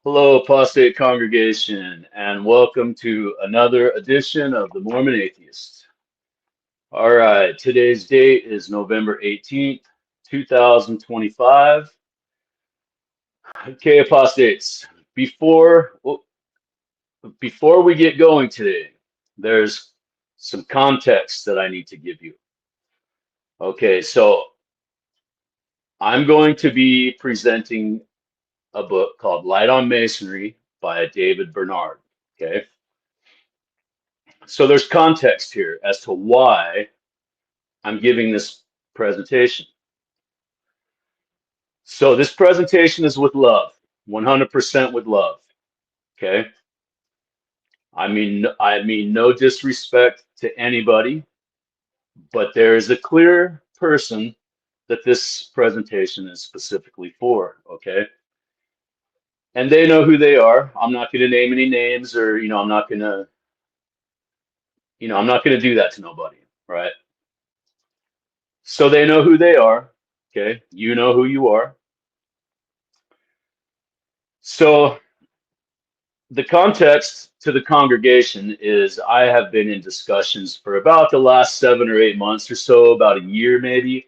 Hello, apostate congregation, and welcome to another edition of the Mormon Atheist. All right, today's date is November 18th, 2025. Okay, apostates, before we get going today, there's some context that I need to give you. Okay, so I'm going to be presenting a book called Light on Masonry by David Bernard. Okay. So there's context here as to why I'm giving this presentation. So this presentation is with love, 100% with love. Okay. I mean no disrespect to anybody, but there is a clear person that this presentation is specifically for. Okay. And they know who they are. I'm not going to name any names, or I'm not going to do that to nobody, right? So they know who they are. Okay. You know who you are. So the context to the congregation is I have been in discussions for about the last 7 or 8 months or so, about a year maybe,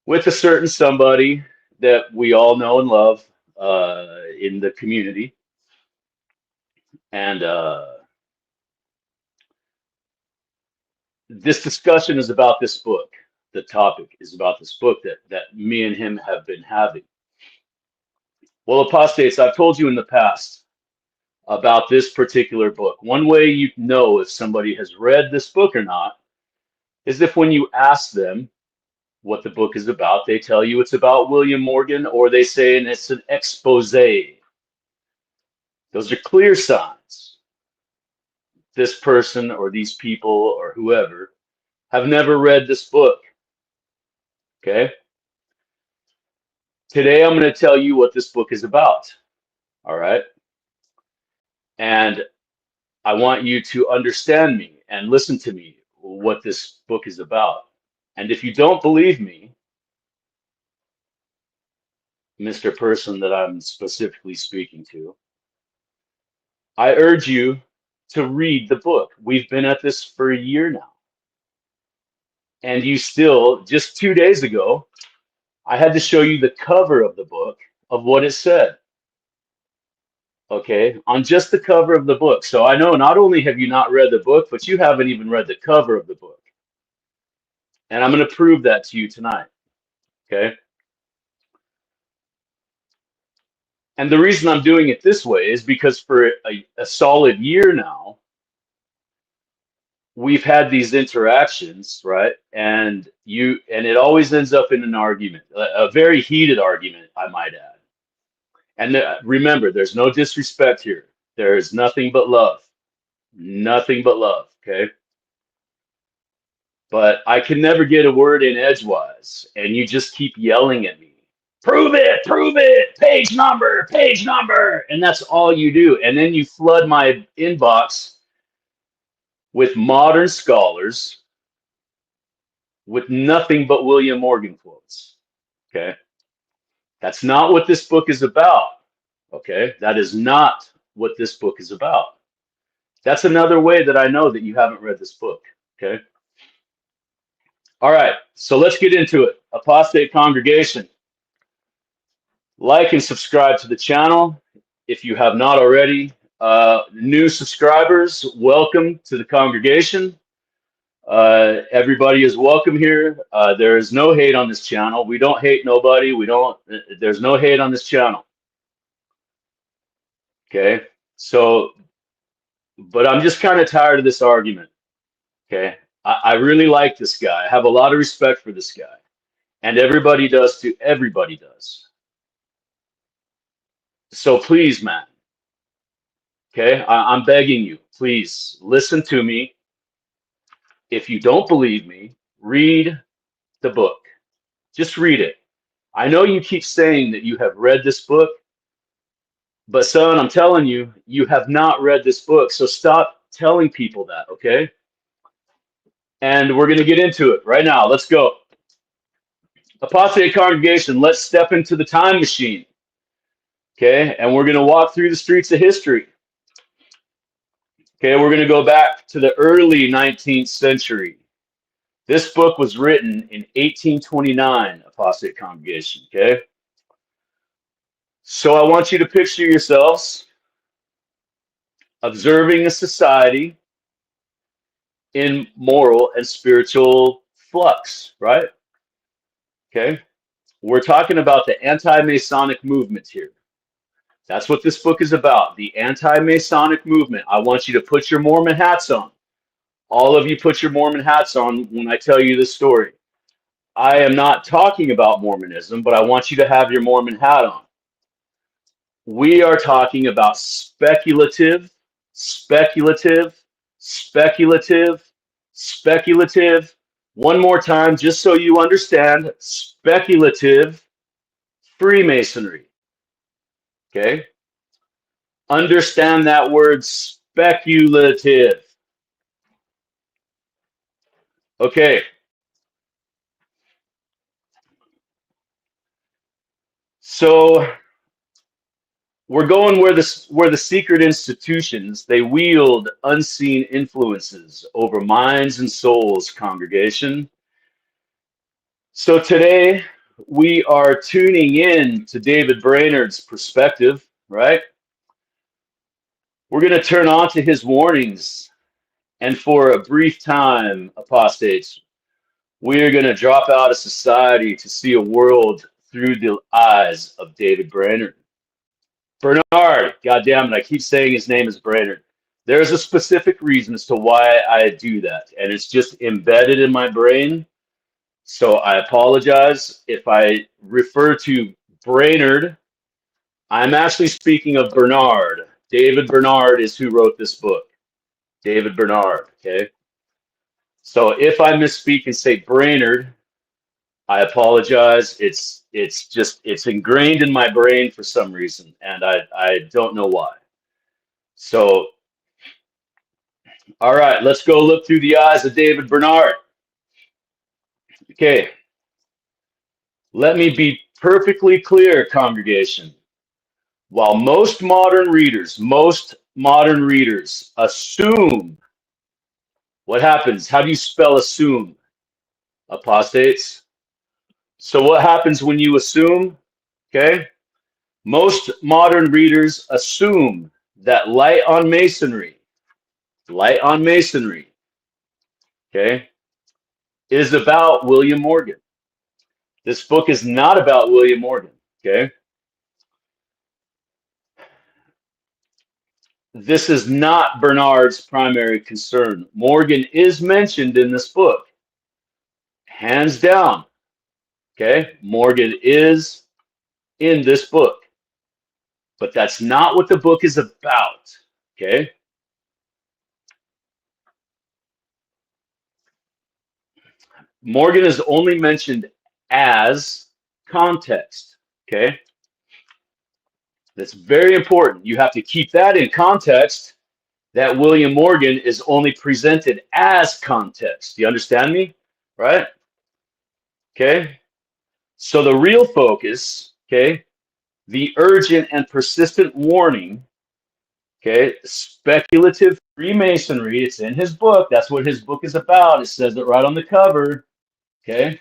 with a certain somebody that we all know and love in the community. And this discussion is about this book. The topic is about this book that me and him have been having. Well, apostates, I've told you in the past about this particular book. One way you know if somebody has read this book or not is if when you ask them what the book is about, they tell you it's about William Morgan, or they say and it's an expose. Those are clear signs. This person or these people or whoever have never read this book. Okay? Today I'm going to tell you what this book is about. All right? And I want you to understand me and listen to me, what this book is about. And if you don't believe me, Mr. Person that I'm specifically speaking to, I urge you to read the book. We've been at this for a year now. And you still, just 2 days ago, I had to show you the cover of the book of what it said. Okay, on just the cover of the book. So I know not only have you not read the book, but you haven't even read the cover of the book. And I'm going to prove that to you tonight. Okay. And the reason I'm doing it this way is because for a solid year now, we've had these interactions, right? And it always ends up in an argument, a very heated argument, I might add. And remember, there's no disrespect here. There is nothing but love. Nothing but love, okay? But I can never get a word in edgewise, and you just keep yelling at me. Prove it, page number. And that's all you do. And then you flood my inbox with modern scholars with nothing but William Morgan quotes. Okay. That's not what this book is about. Okay. That is not what this book is about. That's another way that I know that you haven't read this book. Okay. All right. So let's get into it. Apostate congregation, like and subscribe to the channel if you have not already. New subscribers, welcome to the congregation. Everybody is welcome here. There is no hate on this channel. We don't hate nobody. There's no hate on this channel. Okay. So, but I'm just kind of tired of this argument. Okay. I really like this guy. I have a lot of respect for this guy, and everybody does too. Everybody does. So please, man. Okay. I'm begging you, please listen to me. If you don't believe me, read the book. Just read it. I know you keep saying that you have read this book, but son, I'm telling you, you have not read this book. So stop telling people that, okay? And we're going to get into it right now. Let's go. Apostate congregation, let's step into the time machine. Okay, and we're going to walk through the streets of history. Okay, we're going to go back to the early 19th century. This book was written in 1829, Apostate Congregation. Okay, so I want you to picture yourselves observing a society in moral and spiritual flux, right? Okay, we're talking about the anti-Masonic movement here. That's what this book is about, the anti-Masonic movement. I want you to put your Mormon hats on. All of you put your Mormon hats on when I tell you this story. I am not talking about Mormonism, but I want you to have your Mormon hat on. We are talking about speculative, speculative, speculative, speculative. One more time, just so you understand, speculative Freemasonry. Okay? Understand that word speculative. Okay. So we're going where the secret institutions, they wield unseen influences over minds and souls, congregation. So today we are tuning in to David Brainerd's perspective, right? We're going to turn on to his warnings, and for a brief time, apostates, we are going to drop out of society to see a world through the eyes of David Brainerd. Bernard, goddamn it, I keep saying his name is Brainerd. There's a specific reason as to why I do that, and it's just embedded in my brain. So I apologize if I refer to Brainerd. I'm actually speaking of Bernard. David Bernard is who wrote this book. David Bernard, okay? So if I misspeak and say Brainerd, I apologize. It's ingrained in my brain for some reason, and I don't know why. So, all right, let's go look through the eyes of David Bernard. Okay, let me be perfectly clear, congregation. While most modern readers assume, what happens? How do you spell assume, apostates? So what happens when you assume? Okay, most modern readers assume that light on masonry, okay, is about William Morgan. This book is not about William Morgan, okay? This is not Bernard's primary concern. Morgan is mentioned in this book, hands down, okay? Morgan is in this book, but that's not what the book is about, okay? Morgan is only mentioned as context, okay? That's very important. You have to keep that in context, that William Morgan is only presented as context. Do you understand me? Right? Okay. So the real focus, okay, the urgent and persistent warning, okay, speculative Freemasonry, it's in his book. That's what his book is about. It says it right on the cover, okay?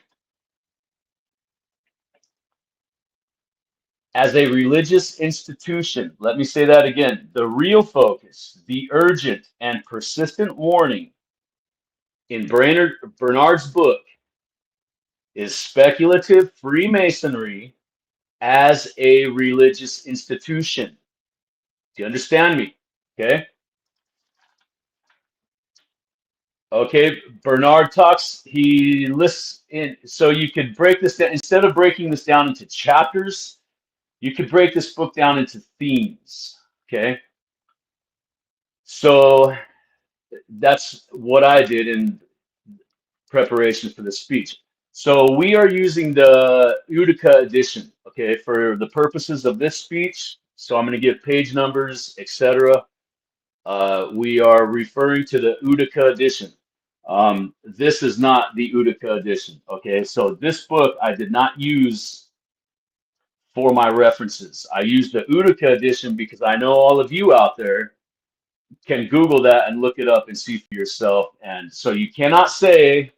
As a religious institution, let me say that again. The real focus, the urgent and persistent warning in Bernard's book is speculative Freemasonry as a religious institution. Do you understand me? Okay. Okay, Bernard talks, he lists in, so you could break this down, instead of breaking this down into chapters, you could break this book down into themes, okay? So that's what I did in preparation for this speech. So we are using the Utica edition, okay, for the purposes of this speech. So I'm going to give page numbers, etc. We are referring to the Utica edition. This is not the Utica edition, okay? So this book, I did not use for my references. I use the Utica edition because I know all of you out there can Google that and look it up and see for yourself. And so you cannot say,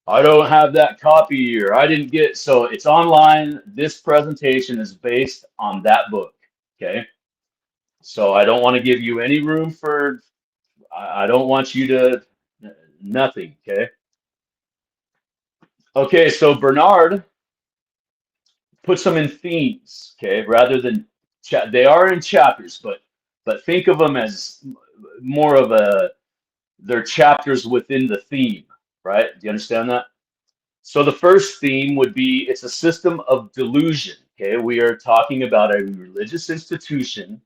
I don't have that copy or I didn't get, so it's online. This presentation is based on that book. Okay. So I don't want to give you any room for, I don't want you to, nothing. Okay. Okay. So Bernard puts them in themes. Okay. Rather than, they are in chapters, but think of them as more of they're chapters within the theme, right? Do you understand that? So the first theme would be it's a system of delusion. Okay, we are talking about a religious institution.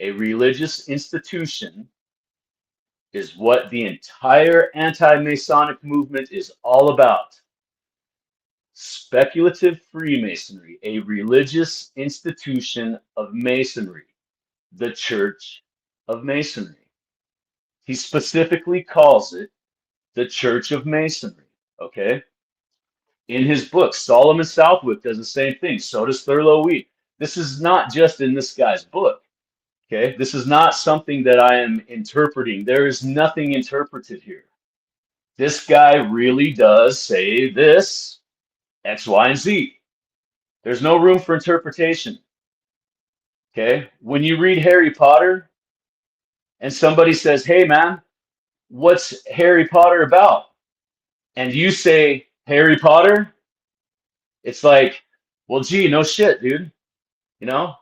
A religious institution is what the entire anti-Masonic movement is all about. Speculative Freemasonry, a religious institution of Masonry, the Church of Masonry. He specifically calls it the Church of Masonry. Okay. In his book, Solomon Southwick does the same thing. So does Thurlow Weed. This is not just in this guy's book. Okay, this is not something that I am interpreting. There is nothing interpreted here. This guy really does say this, X, Y, and Z. There's no room for interpretation. Okay, when you read Harry Potter and somebody says, hey man, what's Harry Potter about? And you say, Harry Potter, it's like, well, gee, no shit, dude. You know,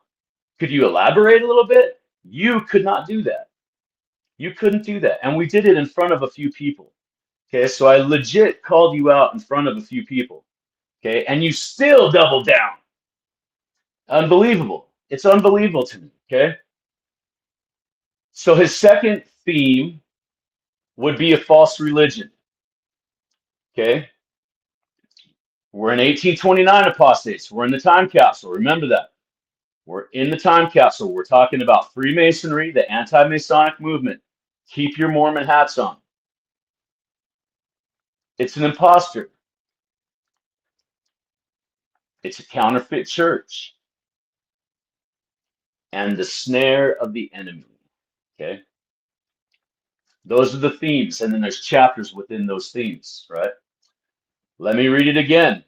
could you elaborate a little bit? You could not do that. You couldn't do that. And we did it in front of a few people. Okay, so I legit called you out in front of a few people. Okay, and you still doubled down. Unbelievable. It's unbelievable to me. Okay. So his second theme would be a false religion. Okay. We're in 1829 apostates. We're in the time capsule. Remember that. We're in the time capsule. We're talking about Freemasonry, the anti-Masonic movement. Keep your Mormon hats on. It's an impostor. It's a counterfeit church. And the snare of the enemy. Okay. Those are the themes. And then there's chapters within those themes, right? Let me read it again.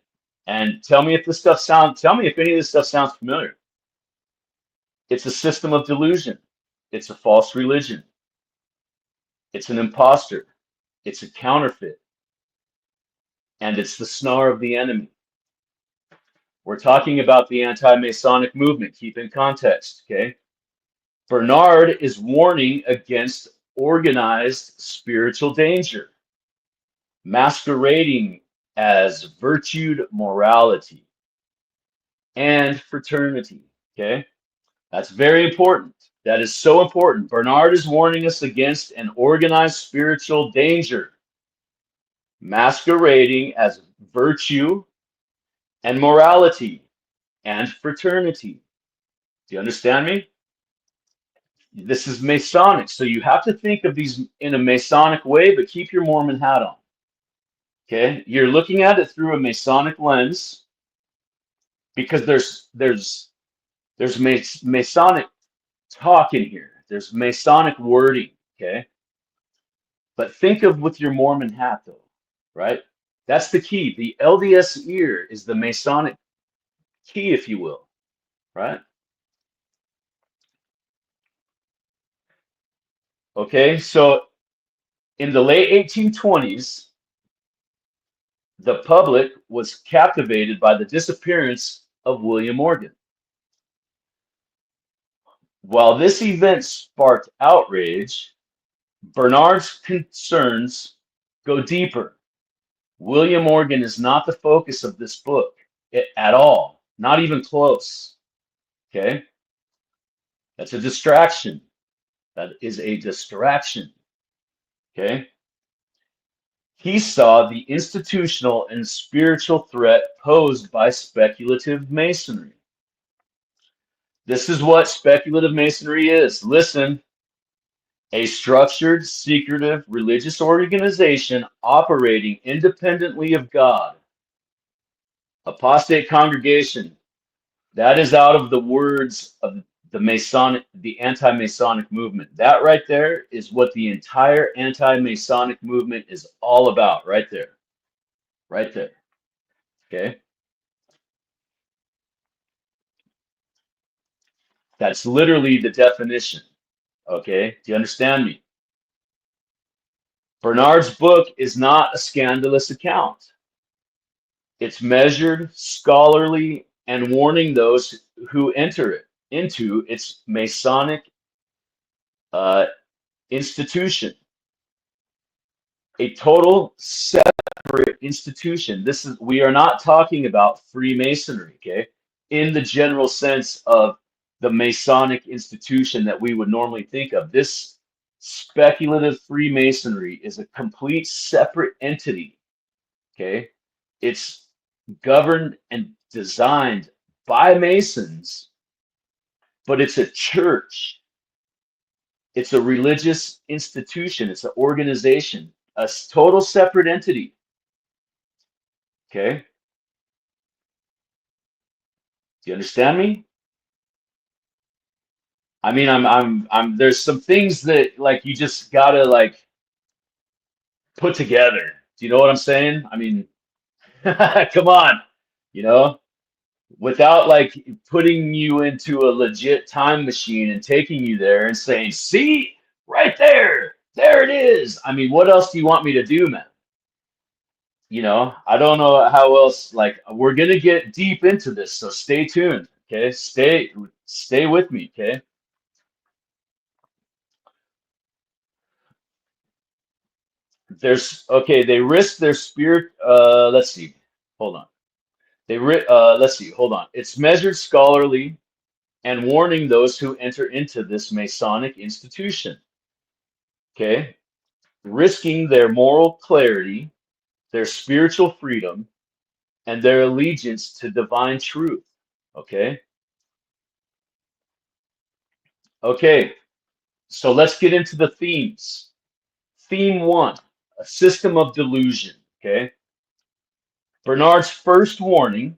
And tell me if this stuff tell me if any of this stuff sounds familiar. It's a system of delusion. It's a false religion. It's an impostor. It's a counterfeit. And it's the snare of the enemy. We're talking about the anti-Masonic movement. Keep in context, okay? Bernard is warning against organized spiritual danger, masquerading as virtued morality and fraternity, okay? That's very important. That is so important. Bernard is warning us against an organized spiritual danger, masquerading as virtue and morality and fraternity. Do you understand me? This is Masonic, so you have to think of these in a Masonic way, but keep your Mormon hat on. Okay, you're looking at it through a Masonic lens because there's Masonic talk in here. There's Masonic wording. Okay, but think of with your Mormon hat though, right? That's the key. The LDS ear is the Masonic key, if you will, right? Okay, so in the late 1820s, the public was captivated by the disappearance of William Morgan. While this event sparked outrage, Bernard's concerns go deeper. William Morgan is not the focus of this book at all, not even close. Okay? That's a distraction. That is a distraction. Okay? He saw the institutional and spiritual threat posed by speculative masonry. This is what speculative masonry is. Listen, a structured, secretive religious organization operating independently of God. Apostate congregation. That is out of the words of the anti-Masonic movement. That right there is what the entire anti-Masonic movement is all about, right there. Right there. Okay. That's literally the definition. Okay. Do you understand me? Bernard's book is not a scandalous account. It's measured, scholarly, and warning those who enter it into its Masonic uh, institution. A total separate institution. We are not talking about Freemasonry, okay? In the general sense of the Masonic institution that we would normally think of. This speculative Freemasonry is a complete separate entity, okay? It's governed and designed by Masons, but it's a church. It's a religious institution. It's an organization, a total separate entity. Okay. Do you understand me? I mean, there's some things that like you just gotta like put together. Do you know what I'm saying? I mean, come on, you know, without like putting you into a legit time machine and taking you there and saying, see, right there it is. I mean, what else do you want me to do, man? You know, I don't know how else, like we're gonna get deep into this, so stay tuned. Okay, stay with me. Okay. They risk their spirit. Let's see. Hold on. Let's see. Hold on. It's measured scholarly and warning those who enter into this Masonic institution. Okay. Risking their moral clarity, their spiritual freedom, and their allegiance to divine truth. Okay. Okay. So let's get into the themes. Theme one, a system of delusion. Okay. Bernard's first warning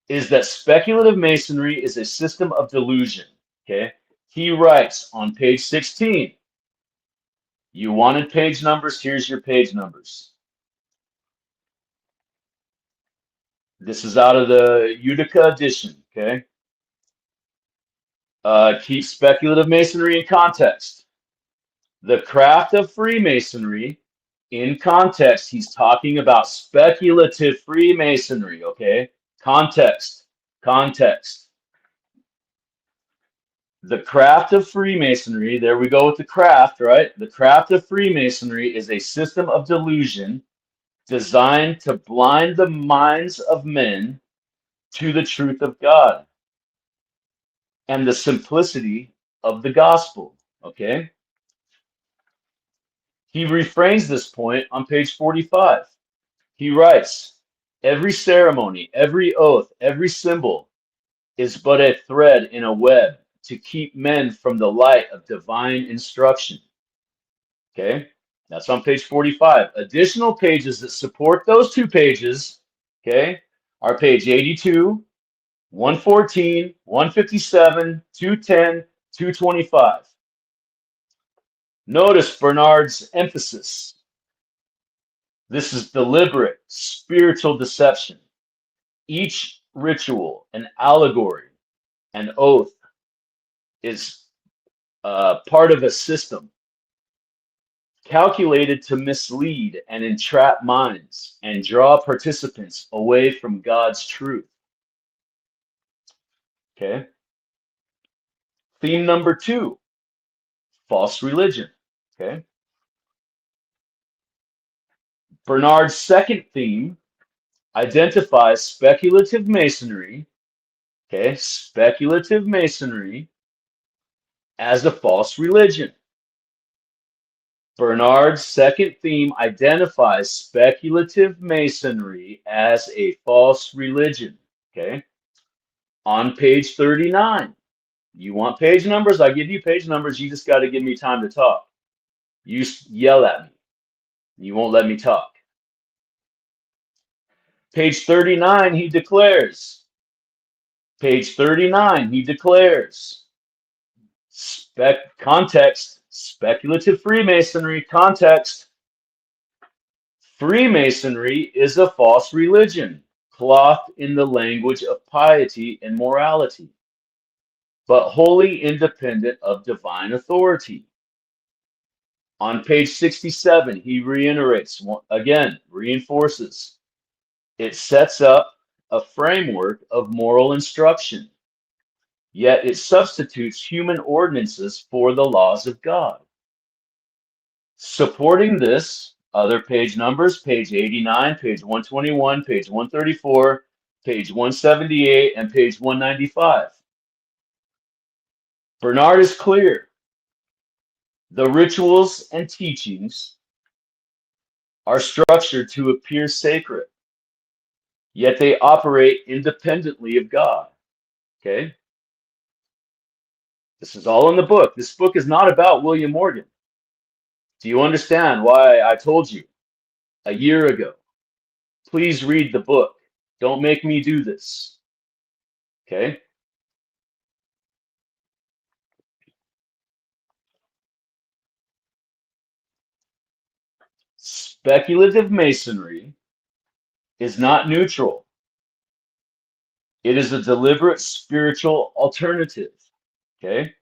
is that speculative masonry is a system of delusion. Okay. He writes on page 16, you wanted page numbers, here's your page numbers. This is out of the Utica edition. Okay. Keep speculative masonry in context. The craft of Freemasonry, in context, he's talking about speculative Freemasonry. Okay. Context. Context. The craft of Freemasonry, there we go with the craft, right? The craft of Freemasonry is a system of delusion designed to blind the minds of men to the truth of God and the simplicity of the gospel. Okay? He refrains this point on page 45. He writes, every ceremony, every oath, every symbol is but a thread in a web to keep men from the light of divine instruction. Okay, that's on page 45. Additional pages that support those two pages, okay, are page 82, 114, 157, 210, 225. Notice Bernard's emphasis. This is deliberate spiritual deception. Each ritual, an allegory, an oath is part of a system calculated to mislead and entrap minds and draw participants away from God's truth. Okay. Theme number 2, false religion. Okay. Bernard's second theme identifies speculative masonry, okay, speculative masonry as a false religion. Bernard's second theme identifies speculative masonry as a false religion. Okay. On page 39. You want page numbers? I give you page numbers. You just got to give me time to talk. You yell at me. You won't let me talk. Page 39, he declares, Page 39, he declares, context, speculative Freemasonry, context. Freemasonry is a false religion, clothed in the language of piety and morality, but wholly independent of divine authority. On page 67, he reiterates, again, reinforces, it sets up a framework of moral instruction, yet it substitutes human ordinances for the laws of God. Supporting this, other page numbers, page 89, page 121, page 134, page 178, and page 195. Bernard is clear. The rituals and teachings are structured to appear sacred, yet they operate independently of God. Okay? This is all in the book. This book is not about William Morgan. Do you understand why I told you a year ago? Please read the book. Don't make me do this. Okay? Speculative Masonry is not neutral. It is a deliberate spiritual alternative. Okay?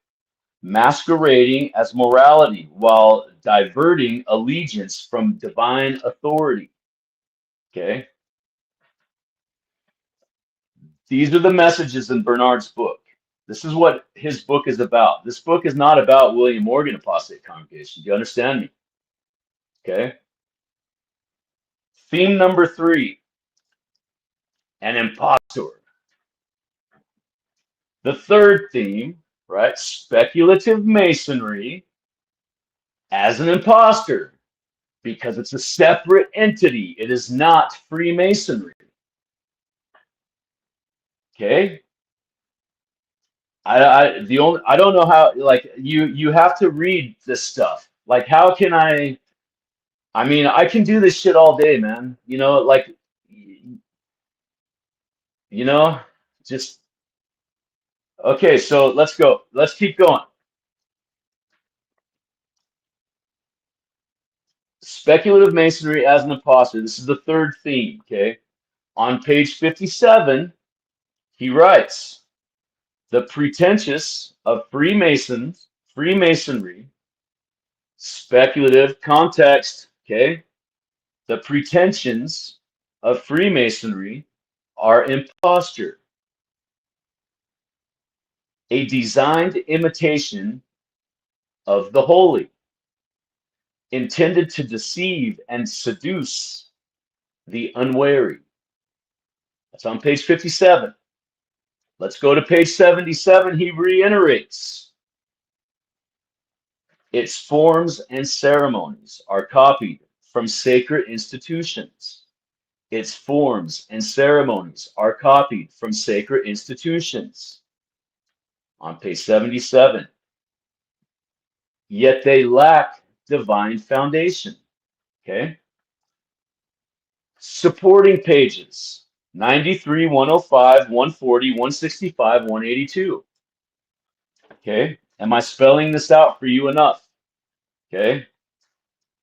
Masquerading as morality while diverting allegiance from divine authority. Okay? These are the messages in Bernard's book. This is what his book is about. This book is not about William Morgan Apostate Congregation. Do you understand me? Okay? Theme number 3, an impostor. The third theme, right? Speculative Masonry as an impostor, because it's a separate entity. It is not Freemasonry. Okay? I don't know how, like, you have to read this stuff. Like, how can I mean, I can do this shit all day, man. You know, like, you know, just okay, so let's go. Let's keep going. Speculative Masonry as an impostor. This is the third theme, okay? On page 57, he writes, the pretentious of Freemasonry, speculative context, okay? The pretensions of Freemasonry are imposture, a designed imitation of the holy, intended to deceive and seduce the unwary. That's on page 57. Let's go to page 77. He reiterates, its forms and ceremonies are copied from sacred institutions. Its forms and ceremonies are copied from sacred institutions. On page 77. Yet they lack divine foundation. Okay? Supporting pages 93, 105, 140, 165, 182. Okay? Am I spelling this out for you enough? Okay?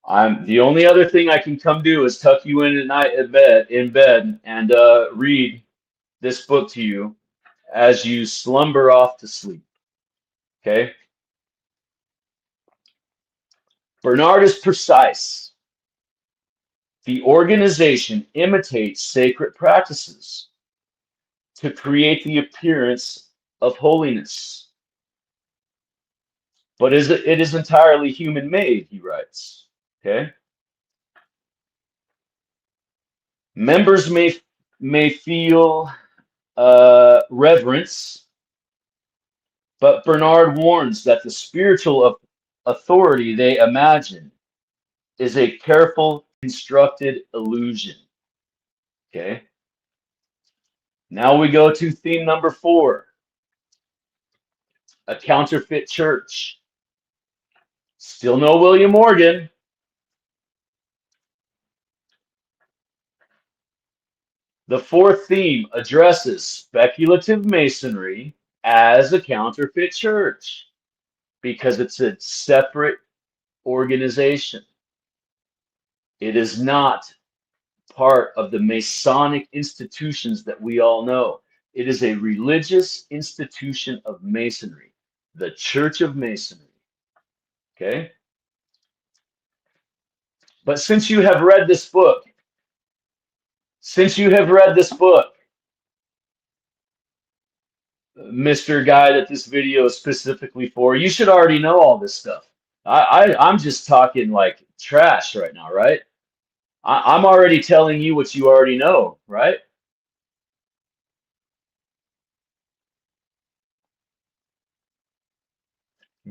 I'm the only other thing I can come do is tuck you in at night in bed and read this book to you as you slumber off to sleep. Okay? Bernard is precise. The organization imitates sacred practices to create the appearance of holiness. But it is entirely human-made, he writes. Okay? Members may feel reverence, but Bernard warns that the spiritual authority they imagine is a careful, constructed illusion. Okay? Now we go to theme number 4, a counterfeit church. Still no William Morgan. The fourth theme addresses speculative Masonry as a counterfeit church because it's a separate organization. It is not part of the Masonic institutions that we all know. It is a religious institution of Masonry, the Church of Masonry. Okay? But since you have read this book, Mr. Guy that this video is specifically for, you should already know all this stuff. I'm just talking like trash right now, right? I'm already telling you what you already know, right?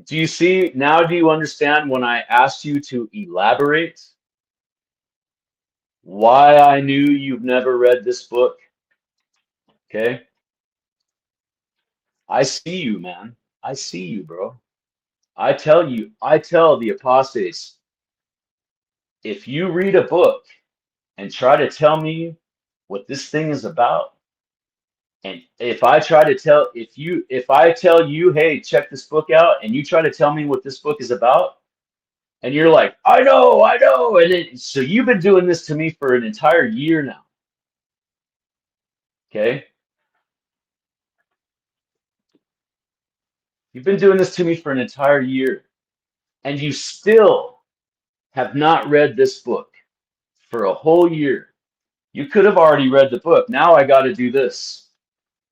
Do you see now? Do you understand when I asked you to elaborate why I knew you've never read this book? Okay. I see you, man. I see you, bro. I tell the apostates, if you read a book and try to tell me what this thing is about, and if I try to tell, if I tell you, hey, check this book out, and you try to tell me what this book is about, and you're like, I know, and then, so you've been doing this to me for an entire year now, okay? You've been doing this to me for an entire year, and you still have not read this book for a whole year. You could have already read the book. Now I got to do this,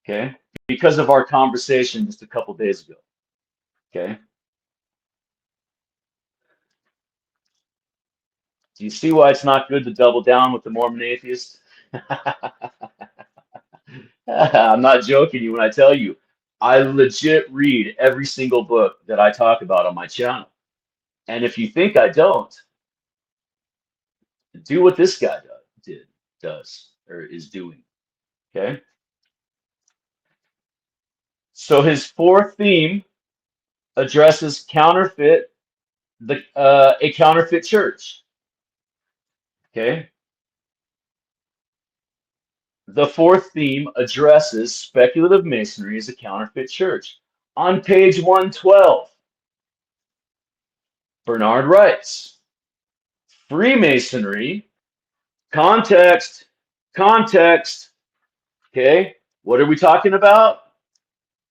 okay? Because of our conversation just a couple days ago, okay? Do you see why it's not good to double down with the Mormon atheist? I'm not joking you when I tell you, I legit read every single book that I talk about on my channel. And if you think I don't, do what this guy does, or is doing, okay? So his fourth theme addresses a counterfeit church, okay? The fourth theme addresses speculative Masonry as a counterfeit church. On page 112, Bernard writes, Freemasonry, context, context, okay? What are we talking about?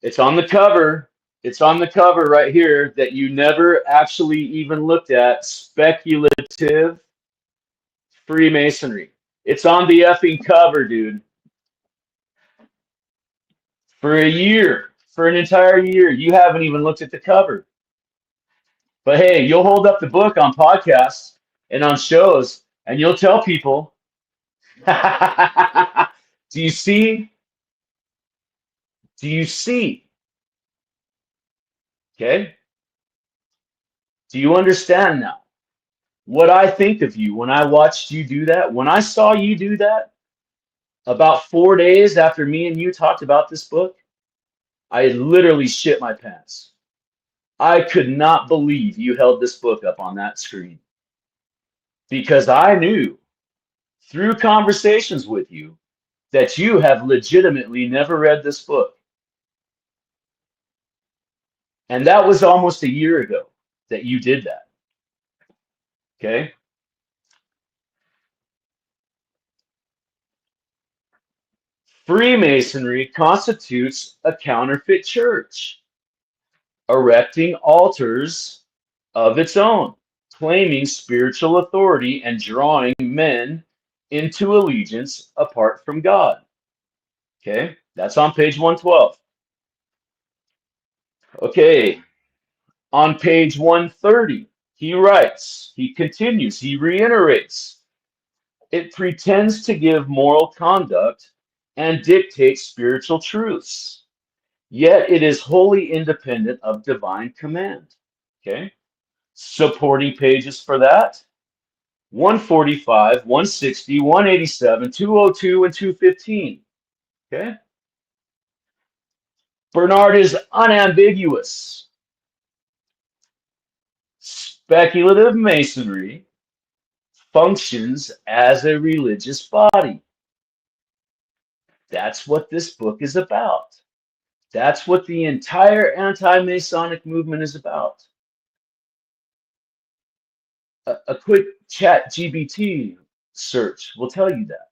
It's on the cover. It's on the cover right here that you never actually even looked at. Speculative Freemasonry. It's on the effing cover, dude. For a year, for an entire year, you haven't even looked at the cover. But hey, you'll hold up the book on podcasts and on shows, and you'll tell people, do you see? Do you see? Okay? Do you understand now what I think of you when I watched you do that? When I saw you do that, about 4 days after me and you talked about this book, I literally shit my pants. I could not believe you held this book up on that screen because I knew through conversations with you that you have legitimately never read this book. And that was almost a year ago that you did that. Okay? Freemasonry constitutes a counterfeit church, erecting altars of its own, claiming spiritual authority and drawing men into allegiance apart from God. Okay, that's on page 112. Okay, on page 130, he continues, he reiterates, it pretends to give moral conduct and dictate spiritual truths, yet it is wholly independent of divine command. Okay, supporting pages for that 145, 160, 187, 202, and 215. Okay, Bernard is unambiguous. Speculative Masonry functions as a religious body. That's what this book is about. That's what the entire anti-Masonic movement is about. A quick chat GBT search will tell you that.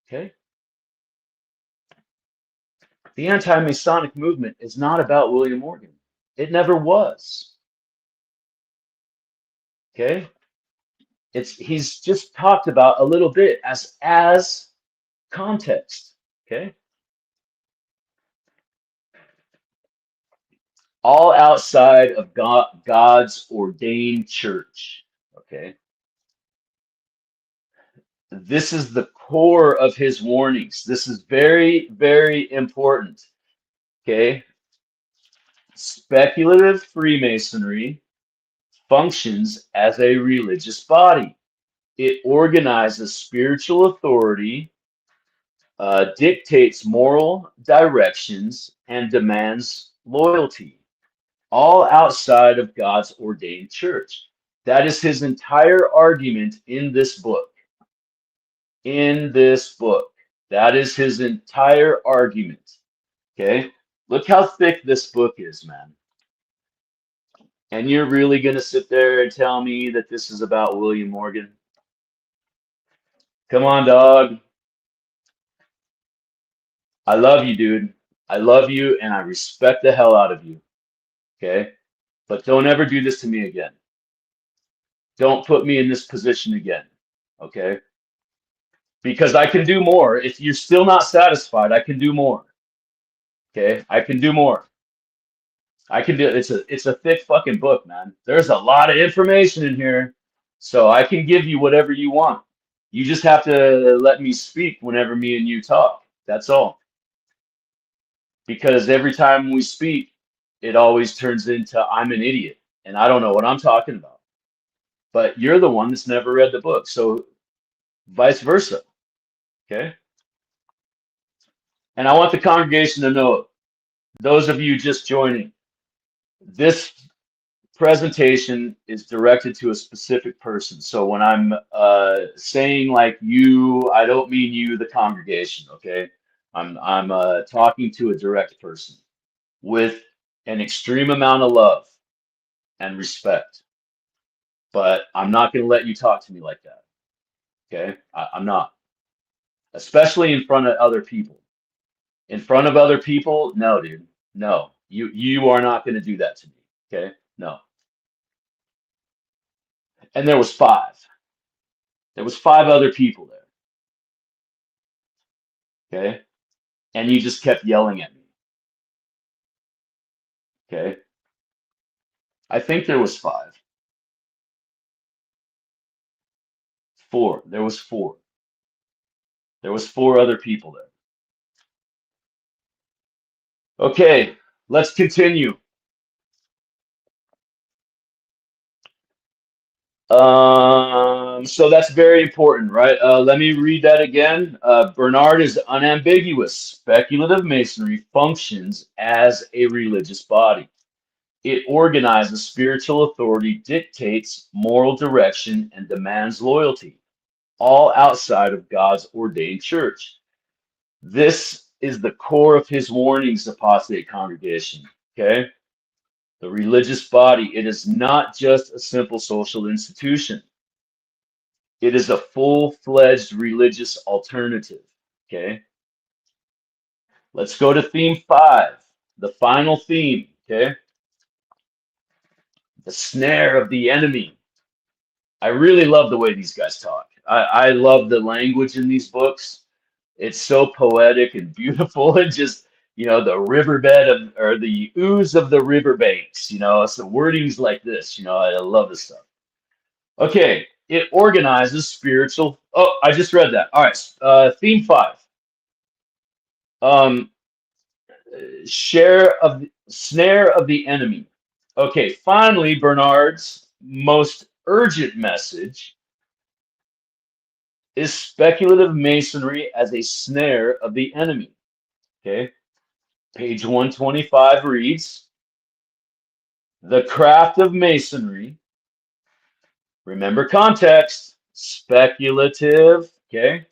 Okay? The anti-Masonic movement is not about William Morgan. It never was. Okay? He's just talked about a little bit as context. Okay? All outside of God's ordained church. Okay? This is the core of his warnings. This is very, very important. Okay? Speculative Freemasonry functions as a religious body. It organizes spiritual authority, dictates moral directions, and demands loyalty, all outside of God's ordained church. That is his entire argument in this book. In this book. That is his entire argument. Okay? Look how thick this book is, man. And you're really going to sit there and tell me that this is about William Morgan? Come on, dog. I love you, dude. I love you and I respect the hell out of you. Okay? But don't ever do this to me again. Don't put me in this position again. Okay? Because I can do more. If you're still not satisfied, I can do more. Okay? I can do more. I can do it's a thick fucking book, man. There's a lot of information in here. So I can give you whatever you want. You just have to let me speak whenever me and you talk. That's all. Because every time we speak, it always turns into I'm an idiot and I don't know what I'm talking about. But you're the one that's never read the book. So vice versa. Okay? And I want the congregation to know, those of you just joining, this presentation is directed to a specific person. So when I'm saying like you, I don't mean you, the congregation, okay? I'm talking to a direct person with an extreme amount of love and respect. But I'm not going to let you talk to me like that, okay? I'm not. Especially in front of other people. In front of other people, no, dude. No. You are not going to do that to me, okay? No. And there was five. There was five other people there, okay? And you just kept yelling at me, okay? I think there was five. Four. There was four. There was four other people there. Okay, let's continue. So that's very important, right? Let me read that again. Bernard is unambiguous. Speculative Masonry functions as a religious body. It organizes spiritual authority, dictates moral direction, and demands loyalty, all outside of God's ordained church. This is the core of his warnings, apostate congregation. Okay? The religious body, it is not just a simple social institution. It is a full-fledged religious alternative. Okay? Let's go to theme 5, the final theme. Okay? The snare of the enemy. I really love the way these guys talk. I love the language in these books. It's so poetic and beautiful, and just, the riverbed of, or the ooze of the riverbanks, so wordings like this, I love this stuff. Okay, it organizes spiritual. Oh, I just read that. All right, theme 5. Um, snare of the enemy. Okay, finally, Bernard's most urgent message is speculative masonry as a snare of the enemy. Okay, page 125 reads, the craft of masonry, remember context, speculative, okay,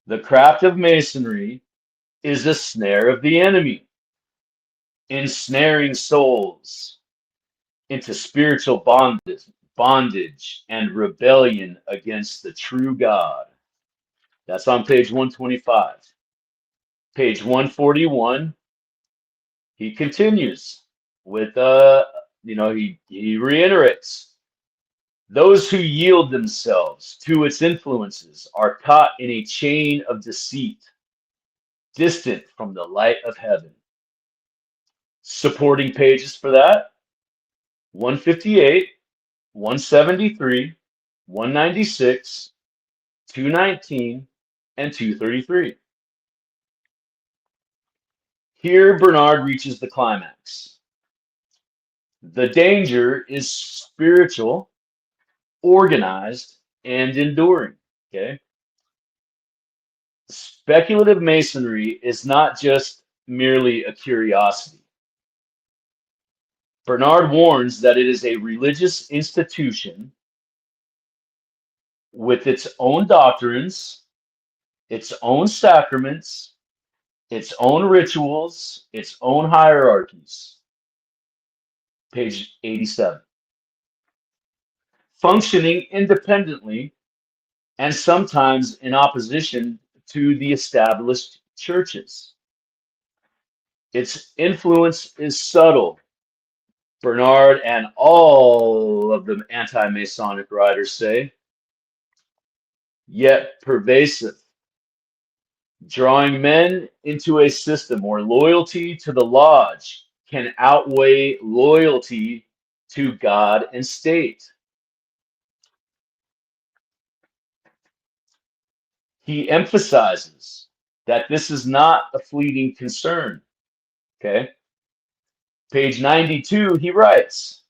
The craft of Masonry is a snare of the enemy, ensnaring souls into spiritual bondage and rebellion against the true God. That's on page 125. Page 141, he continues with, he reiterates, those who yield themselves to its influences are caught in a chain of deceit, distant from the light of heaven. Supporting pages for that, 158, 173, 196, 219, and 233. Here, Bernard reaches the climax. The danger is spiritual, organized, and enduring. Okay. Speculative Masonry is not just merely a curiosity. Bernard warns that it is a religious institution with its own doctrines, its own sacraments, its own rituals, its own hierarchies. Page 87. Functioning independently and sometimes in opposition to the established churches. Its influence is subtle. Bernard and all of the anti-Masonic writers say, yet pervasive, drawing men into a system where loyalty to the lodge can outweigh loyalty to God and state. He emphasizes that this is not a fleeting concern. Okay. Page 92, he writes,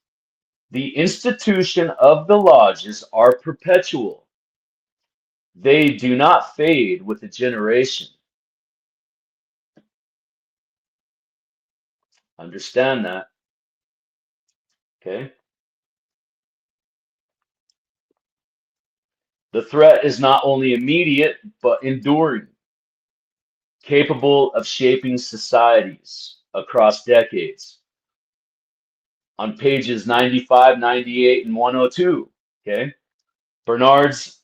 the institution of the lodges are perpetual. They do not fade with a generation. Understand that. Okay. The threat is not only immediate, but enduring, capable of shaping societies across decades. On pages 95, 98, and 102, okay, Bernard's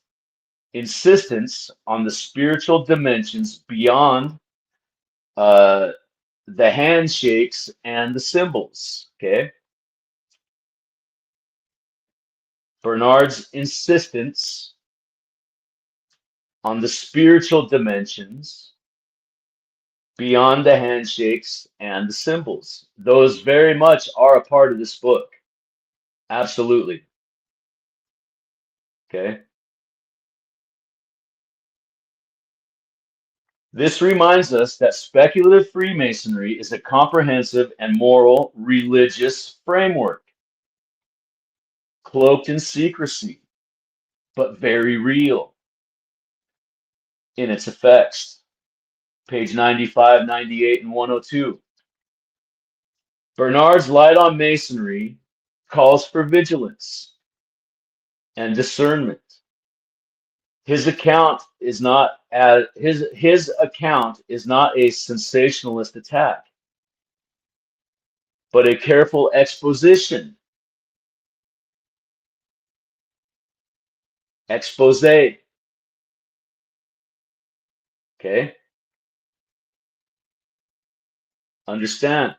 insistence on the spiritual dimensions beyond the handshakes and the symbols, okay? Bernard's insistence on the spiritual dimensions beyond the handshakes and the symbols. Those very much are a part of this book. Absolutely. Okay. This reminds us that speculative Freemasonry is a comprehensive and moral religious framework, cloaked in secrecy, but very real in its effects. Page 95, 98, and 102. Bernard's light on Masonry calls for vigilance and discernment. His account is not his account is not a sensationalist attack, but a careful exposition. Expose. Okay? Understand.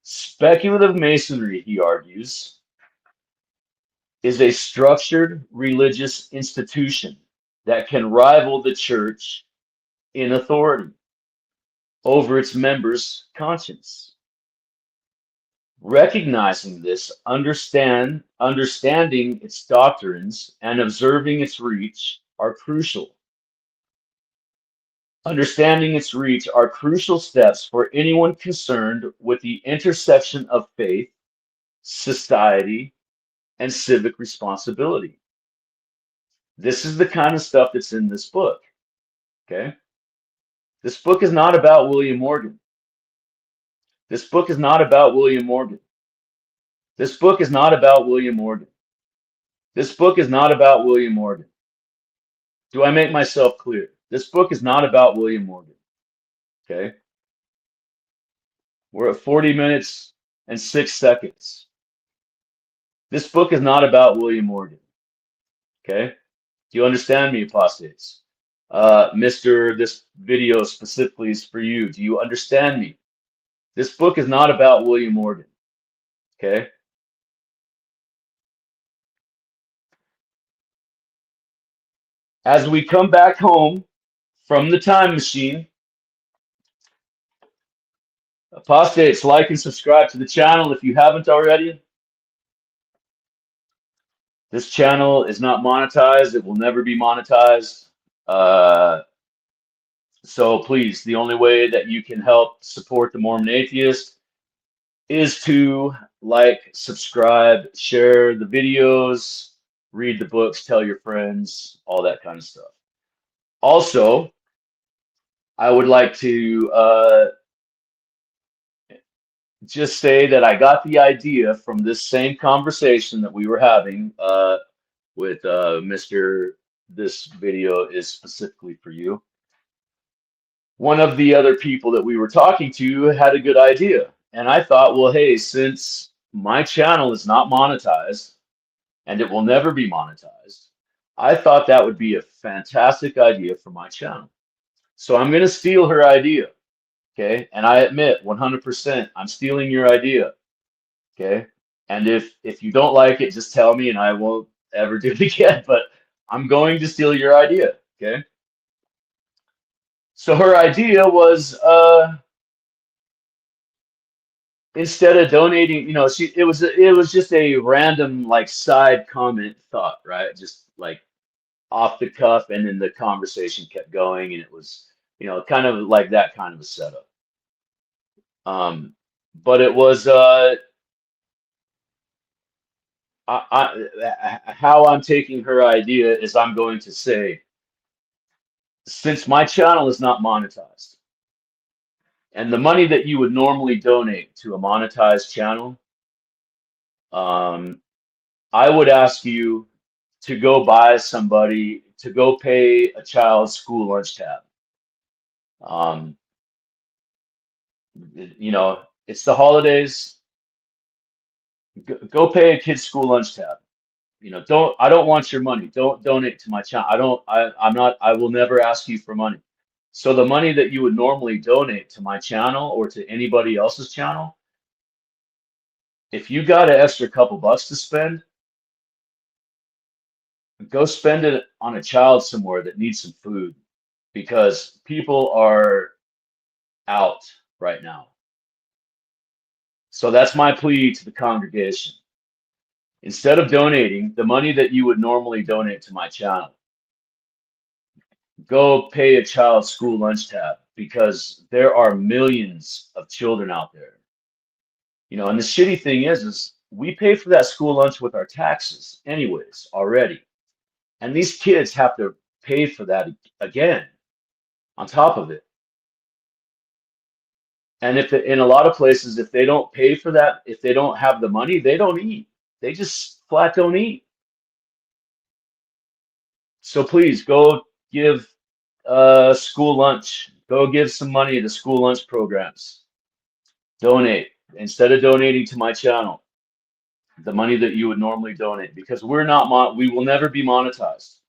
Speculative Masonry, he argues, is a structured religious institution that can rival the church in authority over its members' conscience. Recognizing this, understanding its doctrines and observing its reach are crucial. Understanding its reach are crucial steps for anyone concerned with the intersection of faith, society, and civic responsibility. This is the kind of stuff that's in this book. Okay? This book is not about William Morgan. This book is not about William Morgan. This book is not about William Morgan. This book is not about William Morgan. Do I make myself clear? This book is not about William Morgan. Okay. We're at 40 minutes and 6 seconds. This book is not about William Morgan. Okay. Do you understand me, apostates? Mr. This video specifically is for you. Do you understand me? This book is not about William Morgan. Okay. As we come back home from the time machine, apostates, like and subscribe to the channel if you haven't already. This channel is not monetized. It will never be monetized. So please, the only way that you can help support the Mormon Atheist is to like, subscribe, share the videos, read the books, tell your friends, all that kind of stuff. Also, I would like to just say that I got the idea from this same conversation that we were having with Mr. This video is specifically for you. One of the other people that we were talking to had a good idea. And I thought, well, hey, since my channel is not monetized and it will never be monetized, I thought that would be a fantastic idea for my channel. So I'm going to steal her idea. Okay. And I admit 100% I'm stealing your idea. Okay. And if you don't like it, just tell me and I won't ever do it again. But I'm going to steal your idea. Okay. So her idea was instead of donating, you know, it was just a random like side comment thought, right? Just like off the cuff, and then the conversation kept going, and it was, you know, kind of like that kind of a setup. But it was how I'm taking her idea is I'm going to say, since my channel is not monetized, and the money that you would normally donate to a monetized channel, I would ask you to go buy somebody, to go pay a child's school lunch tab. You know, it's the holidays. Go pay a kid's school lunch tab. You know, I don't want your money. Don't donate to my channel. I will never ask you for money. So the money that you would normally donate to my channel or to anybody else's channel, if you got an extra couple bucks to spend, go spend it on a child somewhere that needs some food, because people are out right now. So that's my plea to the congregation. Instead of donating the money that you would normally donate to my channel, go pay a child's school lunch tab, because there are millions of children out there. You know, and the shitty thing is we pay for that school lunch with our taxes anyways already. And these kids have to pay for that again on top of it. And in a lot of places, if they don't pay for that, if they don't have the money, they don't eat. They just flat don't eat. So please go give school lunch. Go give some money to school lunch programs. Donate. Instead of donating to my channel, the money that you would normally donate, because we will never be monetized.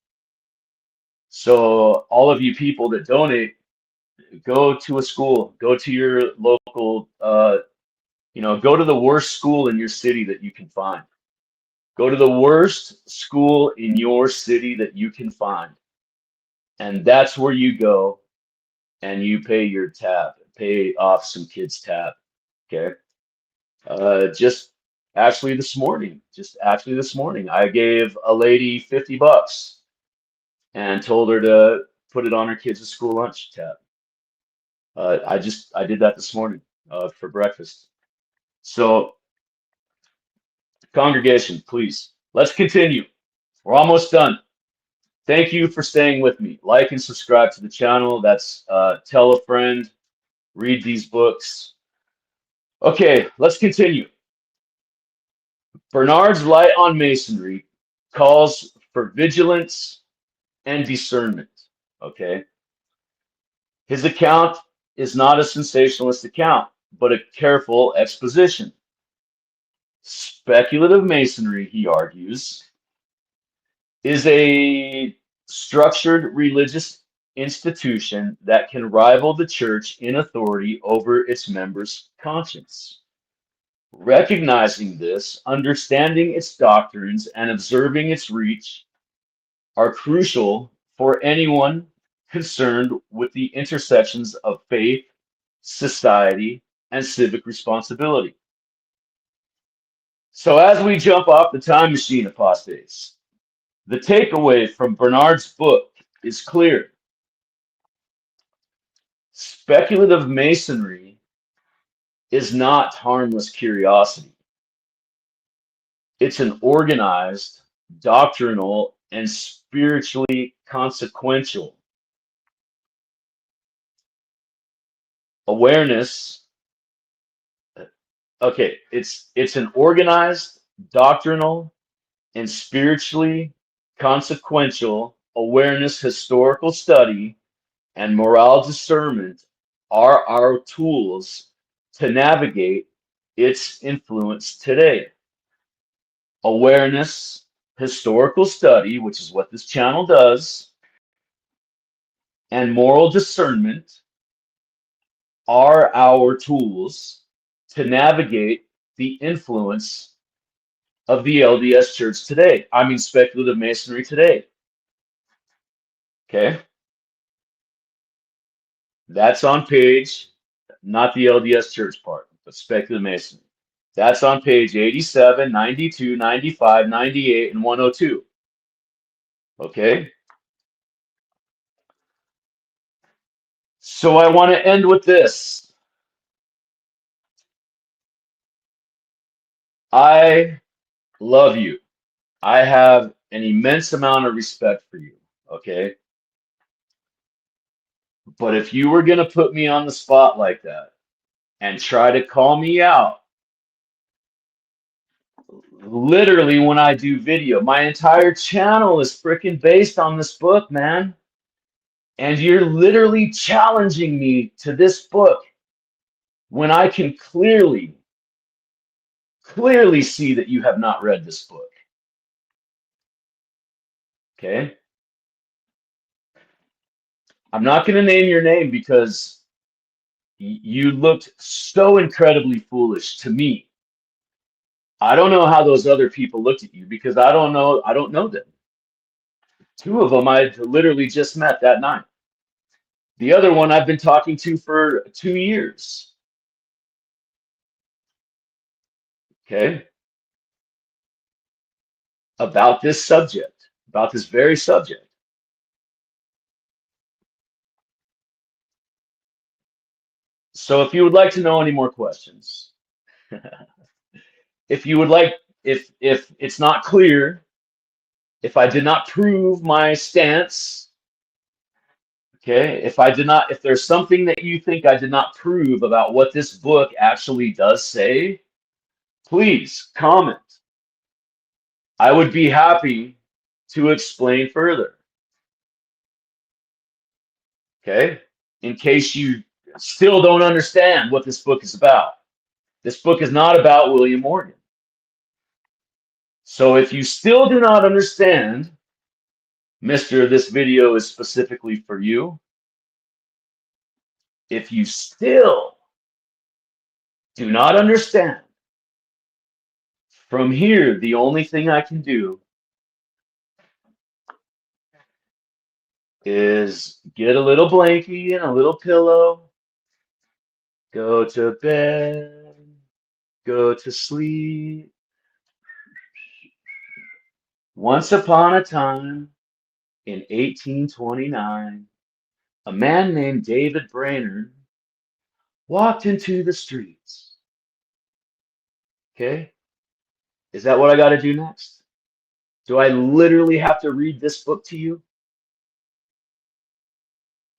So all of you people that donate, go to a school, go to your local, you know, go to the worst school in your city that you can find. Go to the worst school in your city that you can find. And that's where you go and you pay your tab, pay off some kids' tab. Okay. Just actually this morning, I gave a lady 50 bucks and told her to put it on her kids' school lunch tab. I did that this morning for breakfast. So congregation, please, let's continue. We're almost done. Thank you for staying with me. Like and subscribe to the channel. That's tell a friend, read these books. Okay, let's continue. Bernard's Light on Masonry calls for vigilance and discernment. Okay. His account is not a sensationalist account, but a careful exposition. Speculative Masonry, he argues, is a structured religious institution that can rival the church in authority over its members' conscience. Recognizing this, understanding its doctrines, and observing its reach are crucial for anyone concerned with the intersections of faith, society, and civic responsibility. So, as we jump off the time machine, apostates, the takeaway from Bernard's book is clear. Speculative Masonry is not harmless curiosity. It's an organized, doctrinal, and spiritually consequential awareness. Okay, it's an organized, doctrinal, and spiritually consequential awareness, historical study, and moral discernment are our tools to navigate its influence today. Awareness, historical study, which is what this channel does, and moral discernment are our tools to navigate the influence of the LDS Church today. I mean, speculative Masonry today. Okay? That's on page, not the LDS Church part, but speculative Masonry. That's on page 87, 92, 95, 98, and 102. Okay? So I want to end with this. I love you. I have an immense amount of respect for you. Okay? But if you were going to put me on the spot like that and try to call me out, literally when I do video, my entire channel is freaking based on this book, man. And you're literally challenging me to this book when I can clearly see that you have not read this book. Okay? I'm not going to name your name because you looked so incredibly foolish to me. I don't know how those other people looked at you because I don't know them. Two of them I literally just met that night. The other one I've been talking to for 2 years. Okay? About this subject, about this very subject. So if you would like to know any more questions, if you would like, if it's not clear, if I did not prove my stance, okay, if there's something that you think I did not prove about what this book actually does say, please comment. I would be happy to explain further. Okay? In case you still don't understand what this book is about. This book is not about William Morgan. So if you still do not understand, Mister, this video is specifically for you. If you still do not understand, from here, the only thing I can do is get a little blankie and a little pillow, go to bed, go to sleep. Once upon a time, in 1829, a man named David Brainerd walked into the streets. Okay? Is that what I got to do next? Do I literally have to read this book to you?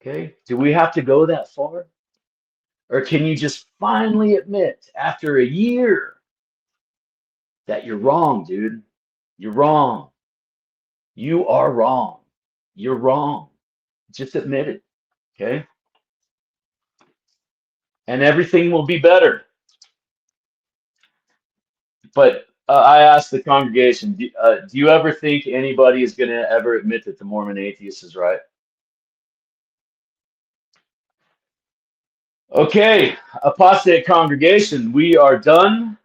Okay? Do we have to go that far? Or can you just finally admit after a year that you're wrong, dude? You're wrong. You are wrong. You're wrong. Just admit it, okay? And everything will be better. But I asked the congregation, do you ever think anybody is going to ever admit that the Mormon atheist is right? Okay, apostate congregation, we are done.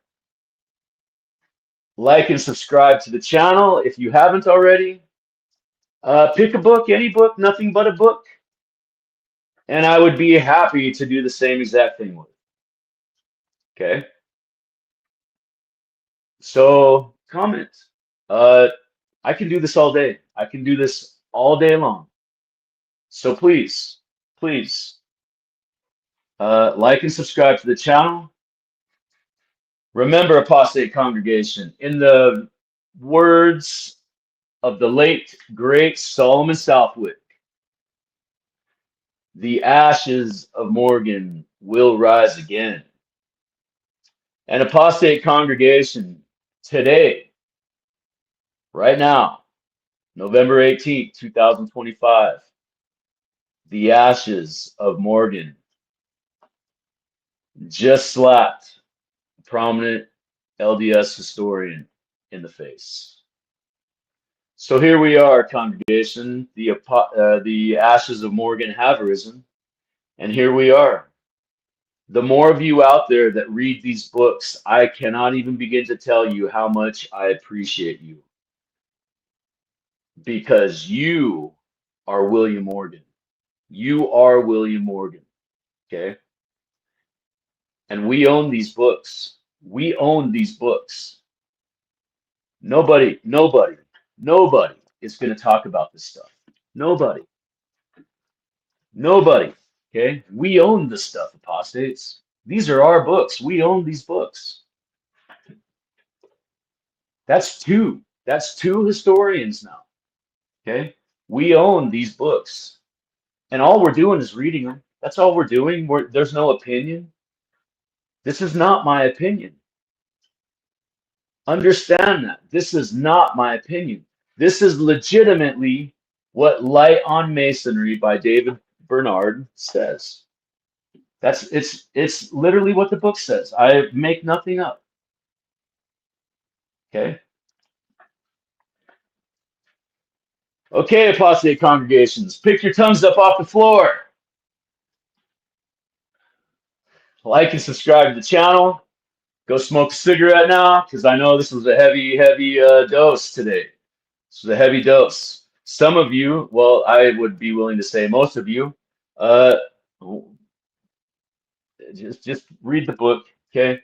Like and subscribe to the channel if you haven't already. Pick a book, any book, nothing but a book. And I would be happy to do the same exact thing with it. Okay? So comment. I can do this all day. I can do this all day long. So please, please, like and subscribe to the channel. Remember, apostate congregation, in the words of the late, great Solomon Southwick, the ashes of Morgan will rise again. And apostate congregation, today, right now, November 18th, 2025, the ashes of Morgan just slapped a prominent LDS historian in the face. So here we are, congregation. The ashes of Morgan have risen, and here we are. The more of you out there that read these books, I cannot even begin to tell you how much I appreciate you, because you are William Morgan. You are William Morgan, okay? And we own these books. We own these books. Nobody is going to talk about this stuff. Nobody. Okay? We own this stuff, apostates. These are our books. We own these books. That's two. That's two historians now. Okay? We own these books. And all we're doing is reading them. That's all we're doing. There's no opinion. This is not my opinion. Understand that. This is not my opinion. This is legitimately what Light on Masonry by David Bernard says. It's literally what the book says. I make nothing up. Okay? Okay, apostate congregations, pick your tongues up off the floor. Like and subscribe to the channel. Go smoke a cigarette now, because I know this was a heavy dose today. This was a heavy dose. Some of you, well, I would be willing to say most of you, just read the book, okay?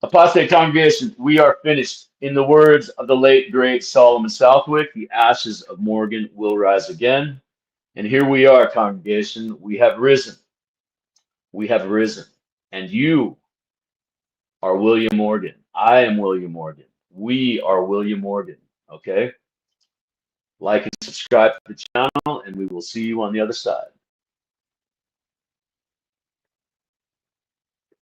Apostate congregation, we are finished. In the words of the late, great Solomon Southwick, the ashes of Morgan will rise again. And here we are, congregation. We have risen. We have risen. And you are William Morgan. I am William Morgan. We are William Morgan, okay? Like and subscribe to the channel, and we will see you on the other side.